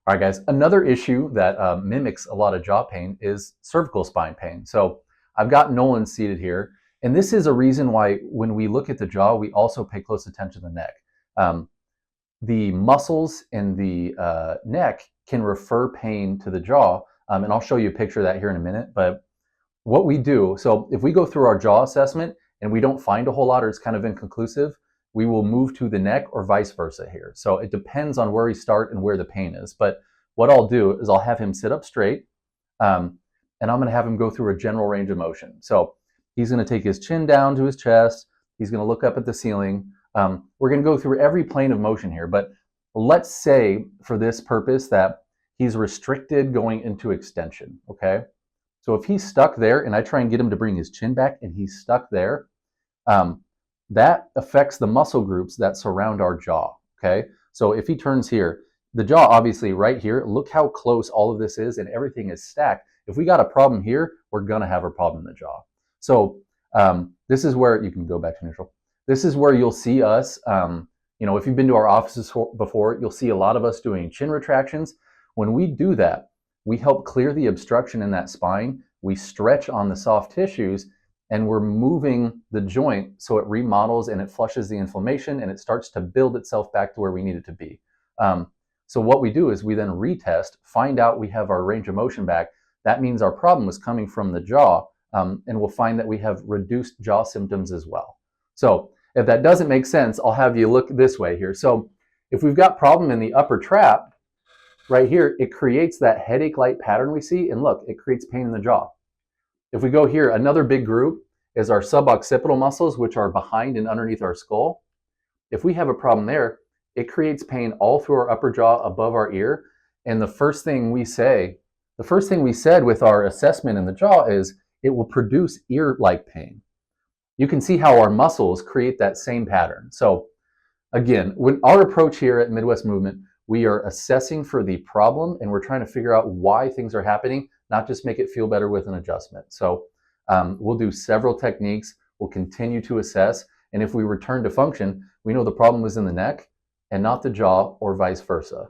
All right, guys, another issue that mimics a lot of jaw pain is cervical spine pain. So I've got Nolan seated here, and this is a reason why when we look at the jaw, we also pay close attention to the neck. Um, the muscles in the neck can refer pain to the jaw, and I'll show you a picture of that here in a minute. But what we do, so if we go through our jaw assessment and we don't find a whole lot or it's kind of inconclusive, we will move to the neck or vice versa here. So it depends on where we start and where the pain is. But what I'll do is I'll have him sit up straight, and I'm going to have him go through a general range of motion. So he's going to take his chin down to his chest. He's going to look up at the ceiling. We're going to go through every plane of motion here. But let's say for this purpose that he's restricted going into extension, okay? So if he's stuck there and I try and get him to bring his chin back and he's stuck there, that affects the muscle groups that surround our jaw, okay? So if he turns here, the jaw obviously right here, look how close all of this is and everything is stacked. If we got a problem here, we're gonna have a problem in the jaw. So this is where, you can go back to neutral. This is where you'll see us, if you've been to our offices before, you'll see a lot of us doing chin retractions. When we do that, we help clear the obstruction in that spine, we stretch on the soft tissues, and we're moving the joint so it remodels and it flushes the inflammation and it starts to build itself back to where we need it to be. So what we do is we then retest, find out we have our range of motion back. That means our problem was coming from the jaw, and we'll find that we have reduced jaw symptoms as well. So if that doesn't make sense, I'll have you look this way here. So if we've got problem in the upper trap, right here, it creates that headache-like pattern we see, and look, it creates pain in the jaw. If we go here, another big group is our suboccipital muscles, which are behind and underneath our skull. If we have a problem there, it creates pain all through our upper jaw above our ear. And the first thing we said with our assessment in the jaw is it will produce ear-like pain. You can see how our muscles create that same pattern. So again, when our approach here at Midwest Movement, we are assessing for the problem and we're trying to figure out why things are happening, not just make it feel better with an adjustment. So we'll do several techniques. We'll continue to assess. And if we return to function, we know the problem was in the neck and not the jaw or vice versa.